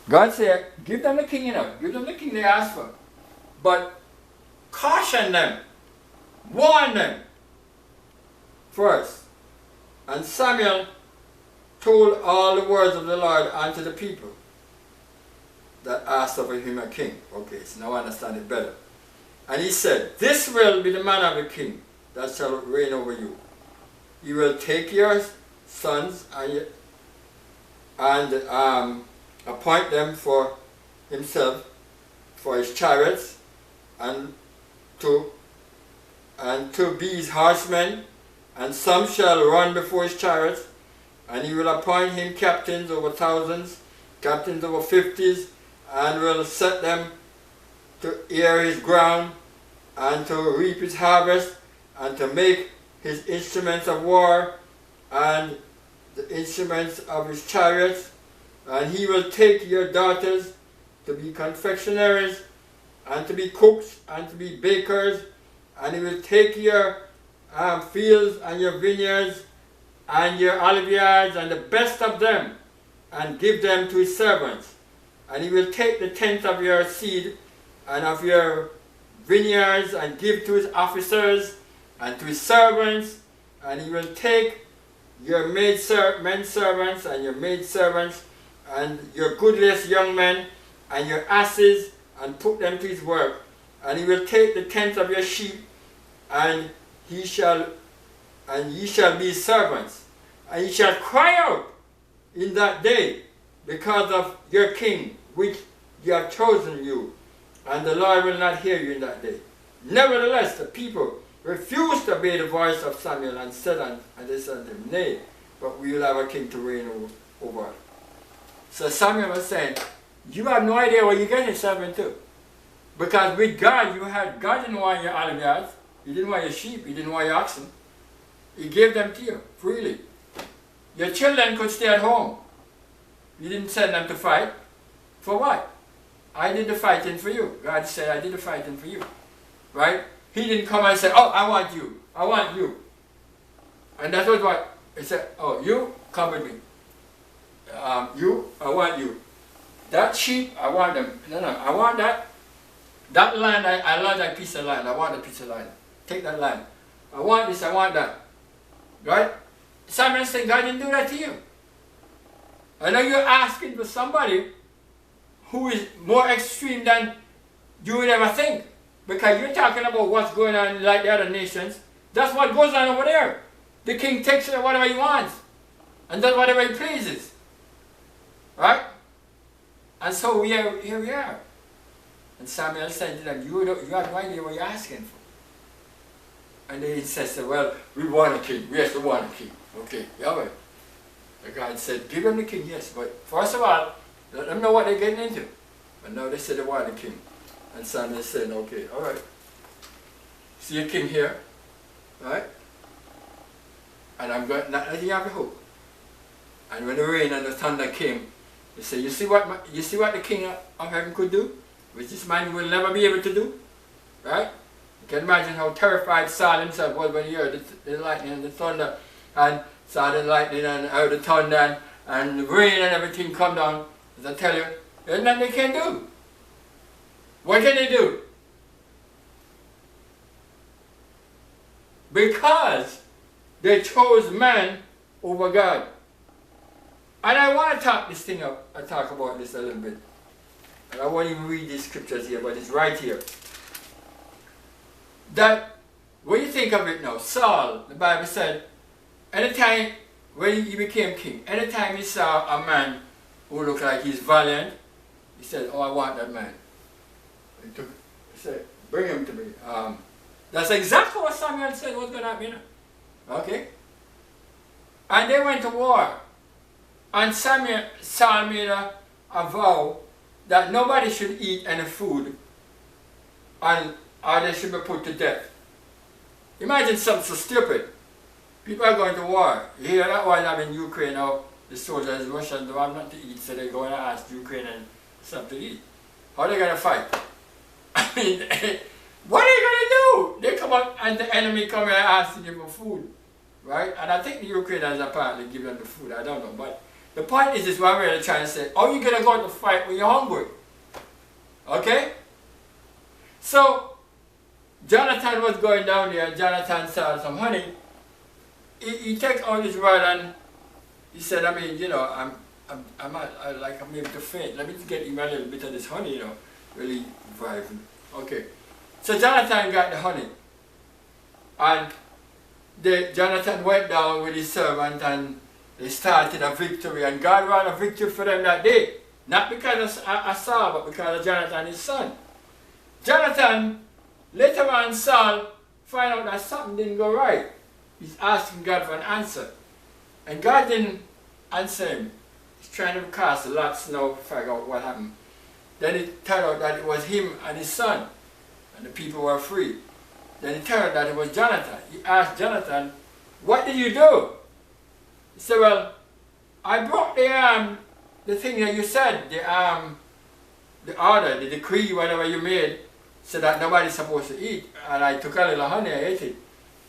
God said, give them the king, give them the king they asked for. But caution them, warn them first. And Samuel told all the words of the Lord unto the people that asked of him a king. Okay, so now I understand it better. And he said, this will be the manner of the king that shall reign over you. He will take your sons and appoint them for himself, for his chariots, and to be his horsemen, and some shall run before his chariots, and he will appoint him captains over thousands, captains over fifties, and will set them to ear his ground, and to reap his harvest, and to make his instruments of war, and the instruments of his chariots. And he will take your daughters to be confectionaries, and to be cooks, and to be bakers, and he will take your fields and your vineyards and your olive yards and the best of them, and give them to his servants. And he will take the tenth of your seed and of your vineyards and give to his officers and to his servants. And he will take your men servants and your maid servants and your goodliest young men and your asses, and put them to his work. And he will take the tenth of your sheep, and ye shall be his servants. And ye shall cry out in that day because of your king, which ye have chosen you, and the Lord will not hear you in that day. Nevertheless, the people refused to obey the voice of Samuel, and they said unto him, nay, but we will have a king to reign over us. So Samuel was saying, you have no idea what you're getting yourself into. Because with God, God didn't want your olive yards, he didn't want your sheep, he didn't want your oxen. He gave them to you freely. Your children could stay at home. You didn't send them to fight. For what? I did the fighting for you. God said, I did the fighting for you. Right? He didn't come and say, oh, I want you. I want you. And that was what he said, oh, you come with me. You, I want you. That sheep, I want them. No, I want that. That land, I love that piece of land. I want the piece of land. Take that land. I want this, I want that. Right? Samuel saying, God didn't do that to you. I know you're asking for somebody who is more extreme than you would ever think. Because you're talking about what's going on like the other nations. That's what goes on over there. The king takes whatever he wants and does whatever he pleases. Right? And so here we are. And Samuel said to them, you have no idea what you're asking for. And they said, well, we want a king. Yes, we want a king. Okay, Yahweh. The God said, give them the king, yes. But first of all, let them know what they're getting into. And now they said they want a king. And Samuel said, okay, all right. See a king here, right? And I'm going, not letting you have the hope. And when the rain and the thunder came, they said, you see what the king of heaven could do? Which this man will never be able to do. Right? You can imagine how terrified Saul himself was when he heard the lightning and the thunder, and saw the lightning and heard the thunder and the rain and everything come down. As I tell you, there's nothing they can do. What can they do? Because they chose man over God. And I want to talk this thing up, I talk about this a little bit. And I won't even read these scriptures here, but it's right here. That, when you think of it now, Saul, the Bible said, anytime when he became king, anytime he saw a man who looked like he's valiant, he said, oh, I want that man. He said, bring him to me. That's exactly what Samuel said was going to happen. Okay? And they went to war. And Saul made a vow that nobody should eat any food or they should be put to death. Imagine something so stupid. People are going to war. You hear that one in Ukraine now, the soldiers, the Russians don't have nothing to eat, so they're going to ask Ukraine something to eat. How are they going to fight? I mean, what are they going to do? They come up and the enemy come here and ask them for food. Right? And I think the Ukrainians apparently give them the food, I don't know. But The point is what I'm really trying to say. Are you going to go to fight when you're hungry? Okay? So, Jonathan was going down there, and Jonathan saw some honey. He took out his rod and he said, I mean, you know, I'm able to faint. Let me get him a little bit of this honey, you know, really revive him. Okay. So Jonathan got the honey. And Jonathan went down with his servant and they started a victory. And God ran a victory for them that day. Not because of Saul, but because of Jonathan, his son. Jonathan, later on, Saul find out that something didn't go right. He's asking God for an answer. And God didn't answer him. He's trying to cast lots now to figure out what happened. Then it turned out that it was him and his son. And the people were free. Then it turned out that it was Jonathan. He asked Jonathan, what did you do? He said, well, I brought the thing that you said, the order, the decree, whatever you made, so that nobody's supposed to eat. And I took a little honey, I ate it.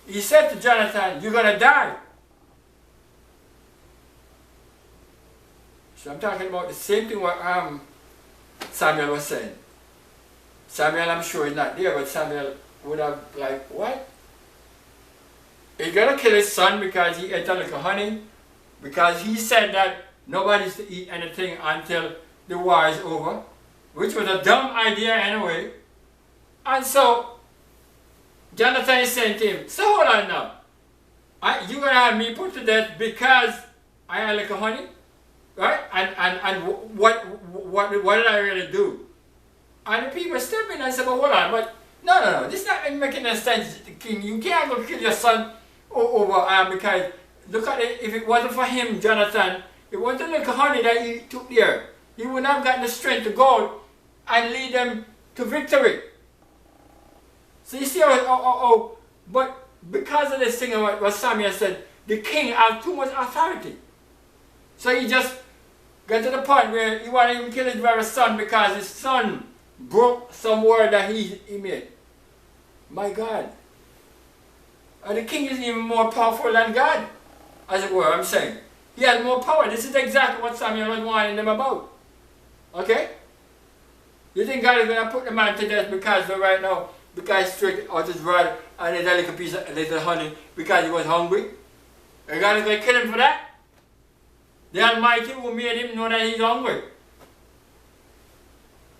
He said to Jonathan, you're going to die. So I'm talking about the same thing what Samuel was saying. Samuel, I'm sure, is not there, but Samuel would have like, what? He's going to kill his son because he ate a little honey, because he said that nobody's to eat anything until the war is over, which was a dumb idea anyway. And so, Jonathan is saying to him, so hold on now. You're going to have me put to death because I had a little honey? Right? And what did I really do? And the people stepped in and said, well, hold on, but no, this is not making any sense, King. You can't go kill your son over because, look at it, if it wasn't for him, Jonathan, it wasn't like honey that he took there. He would not have gotten the strength to go and lead them to victory. So you see but because of this thing, what Samuel said, the king has too much authority. So he just got to the point where he wanted to kill his very son because his son broke some word that he made. My God. And the king is even more powerful than God, as it were, I'm saying. He has more power. This is exactly what Samuel was warning them about. Okay? You think God is going to put the man to death because right now, because he straight out his rod and he had a piece of little honey because he was hungry? And God is going to kill him for that? The Almighty who made him know that he's hungry.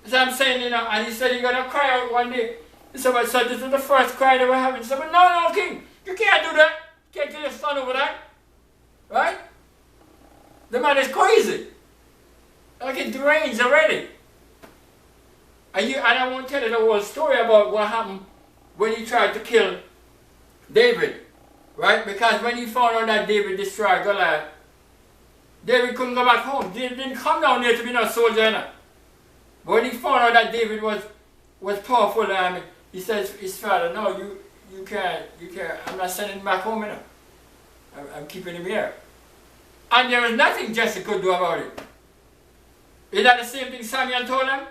So I'm saying, you know, and he said he's going to cry out one day. He said, well, so this is the first cry that we're having. He said, well, no, king, you can't do that. You can't kill your son over that. Right? The man is crazy. Like he's deranged already. And I won't tell you the whole story about what happened when he tried to kill David. Right? Because when he found out that David destroyed Goliath, David couldn't go back home. David didn't come down there to be no soldier. But when he found out that David was powerful, he says his father, no, you can't, I'm not sending him back home, I'm keeping him here. And there was nothing Jesse could do about it. Is that the same thing Samuel told him?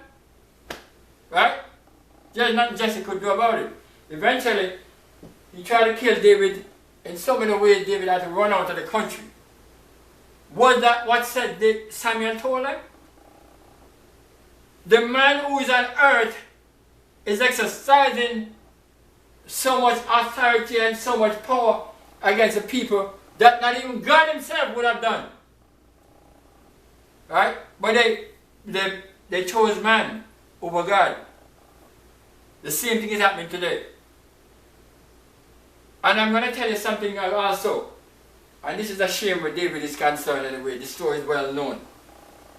Right? There's nothing Jesse could do about it. Eventually, he tried to kill David in so many ways. David had to run out of the country. Was that what Samuel told him? The man who is on earth is exercising so much authority and so much power against the people that not even God himself would have done. Right? But they chose man over God. The same thing is happening today. And I'm going to tell you something also. And this is a shame where David is concerned anyway. The story is well known.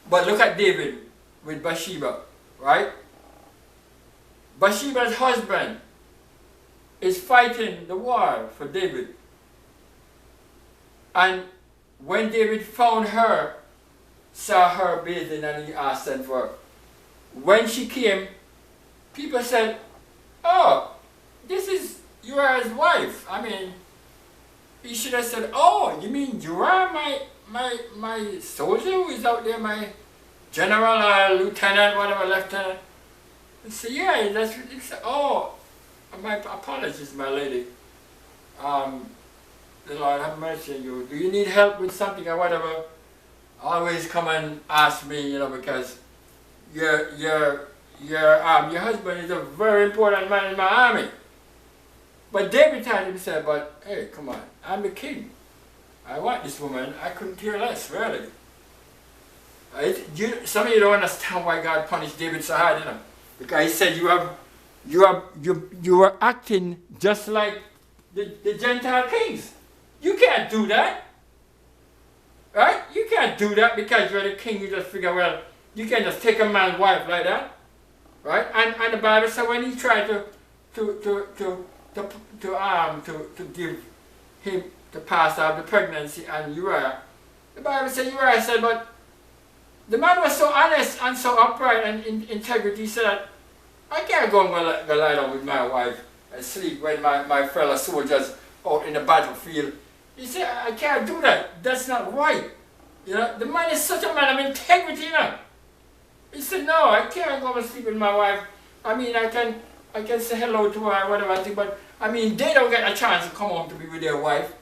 But look at David with Bathsheba, right? Bathsheba's husband is fighting the war for David. And when David found her, saw her bathing, and he asked them for her. When she came, people said, oh, this is Uriah's wife. I mean, he should have said, oh, you mean Uriah, my soldier who is out there, my general or lieutenant, whatever, lieutenant? He said, yeah, that's what he said. Oh, my apologies, my lady. The Lord have mercy on you. Do you need help with something or whatever? always come and ask me, because your husband is a very important man in my army. But David told himself, but hey, come on, I'm the king. I want this woman. I couldn't care less, really. Some of you don't understand why God punished David so hard, because he said you were acting just like the Gentile kings. You can't do that. Right? You can't do that because you're the king. You just figure, well, you can't just take a man's wife like that. Right? And the Bible said when he tried to give him to pass out the pregnancy and Uriah, the Bible said Uriah said, but the man was so honest and so upright and in integrity, he said, I can't go and go lie down with my wife and sleep when my fellow soldiers out in the battlefield. He said, I can't do that. That's not right. The man is such a man of integrity, He said, no, I can't go and sleep with my wife. I mean, I can say hello to her, whatever I think, but I mean, they don't get a chance to come home to be with their wife.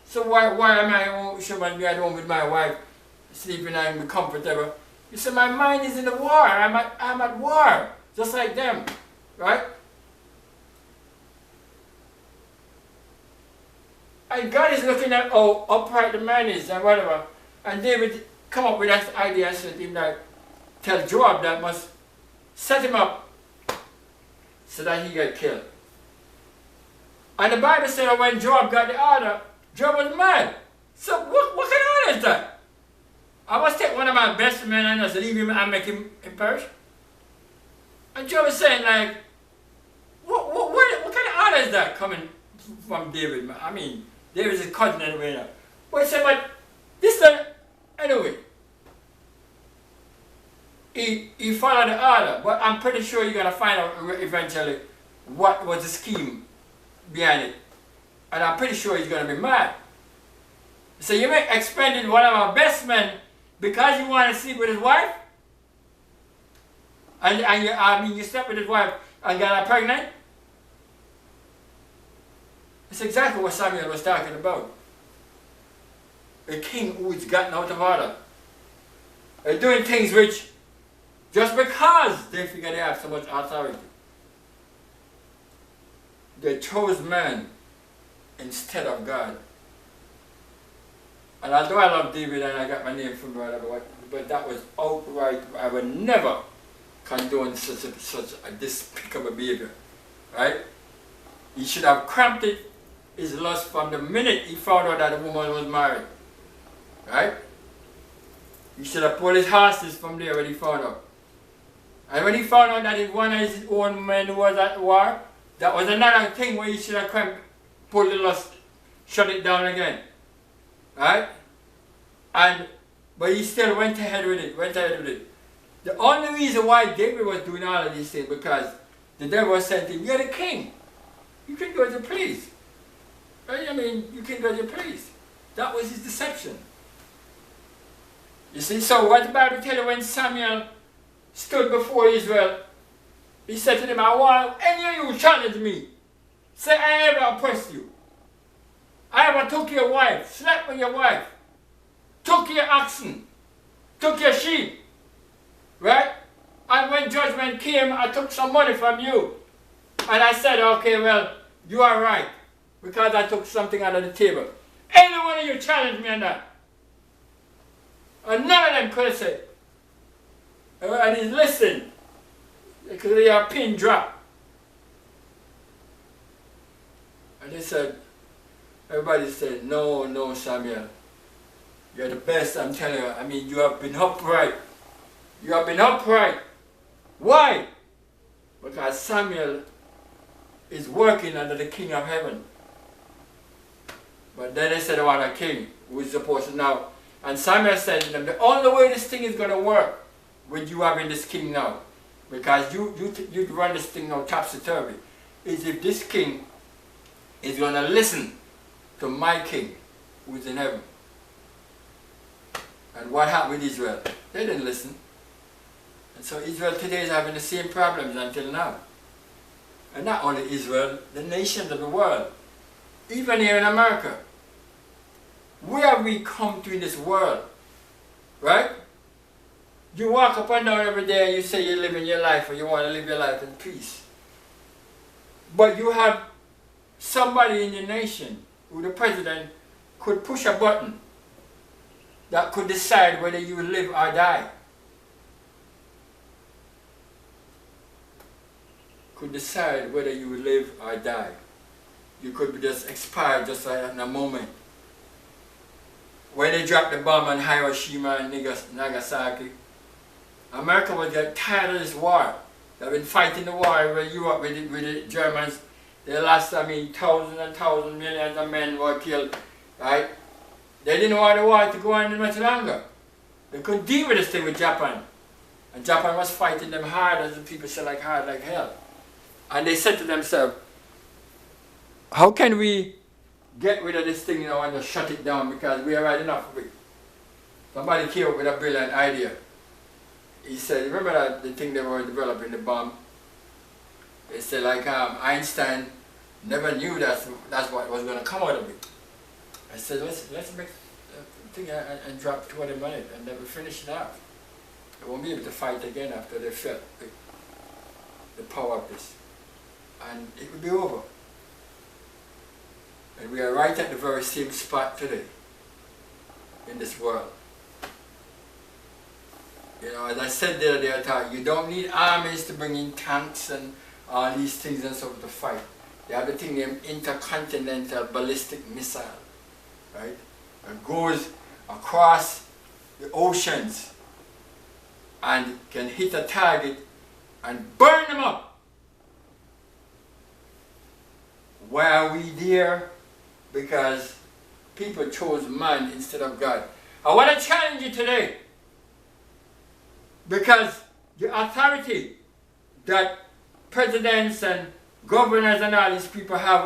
So why am I should I be at home with my wife, sleeping and be comfortable? He said, my mind is in the war. I'm at war, just like them, right? And God is looking at how upright the man is and whatever. And David come up with that idea and said him that tell Joab that must set him up so that he get killed. And the Bible said that when Joab got the order, Joab was mad. So what kind of order is that? I must take one of my best men and just leave him and make him perish? And Joab was saying like, what kind of order is that coming from David? I mean, David's his cousin anyway now. But he said, but this time, anyway. He followed the order, but I'm pretty sure you're going to find out eventually what was the scheme behind it. And I'm pretty sure he's going to be mad. So you may expended one of our best men because you want to sleep with his wife? And you slept with his wife and got her pregnant? That's exactly what Samuel was talking about. A king who is gotten out of order. Doing things which, just because they figure they have so much authority, they chose man instead of God. And although I love David and I got my name from whatever, but that was outright, I would never condone such a despicable behavior. Right? He should have cramped his lust from the minute he found out that the woman was married. Right? He should have pulled his horses from there when he found out. And when he found out that one of his own men was at war, that was another thing where he should have pulled the lust, shut it down again. Right? But he still went ahead with it. The only reason why David was doing all of these things because the devil was saying to him, you're the king. You can do as you please. Right? I mean, you can do as you please. That was his deception. You see, so what the Bible tells you when Samuel stood before Israel, he said to them, I want any of you challenge me. Say I ever oppressed you. I ever took your wife, slept with your wife, took your oxen, took your sheep. Right? And when judgment came, I took some money from you. And I said, okay, well, you are right. Because I took something out of the table. Any one of you challenged me on that. And none of them could have said. And he listened. Because their pin dropped. And they said, everybody said, no, Samuel. You're the best, I'm telling you. I mean, you have been upright. You have been upright. Why? Because Samuel is working under the King of Heaven. But then they said, I want a king who is supposed to now. And Samuel said to them, the only way this thing is going to work with you having this king now, because you run this thing now topsy-turvy, is if this king is going to listen to my king who is in heaven. And what happened with Israel? They didn't listen. And so Israel today is having the same problems until now. And not only Israel, the nations of the world. Even here in America. Where have we come to in this world? right? You walk up and down every day and you say you're living your life or you want to live your life in peace. But you have somebody in your nation who the president could push a button that could decide whether you live or die. Could decide whether you live or die. You could be just expired just like in a moment. When they dropped the bomb on Hiroshima and Nagasaki, America would get tired of this war. They've been fighting the war with Europe with the Germans. They lost, thousands and thousands, millions of men were killed, right? They didn't want the war to go on much longer. They couldn't deal with this thing with Japan. And Japan was fighting them hard, as the people say, like hard like hell. And they said to themselves, how can we get rid of this thing now and just shut it down, because we are right enough of it. Somebody came up with a brilliant idea. He said, remember that the thing they were developing, the bomb? They said like Einstein never knew that's what was going to come out of it. I said, let's make a thing and drop 20 minutes and never finish it off. They won't be able to fight again after they felt the power of this. And it will be over. And we are right at the very same spot today in this world. You know, as I said the other day, I thought you don't need armies to bring in tanks and all these things and stuff to fight. They have the thing named intercontinental ballistic missile, right? It goes across the oceans and can hit a target and burn them up. Why are we there? Because people chose man instead of God. I want to challenge you today, because the authority that presidents and governors and all these people have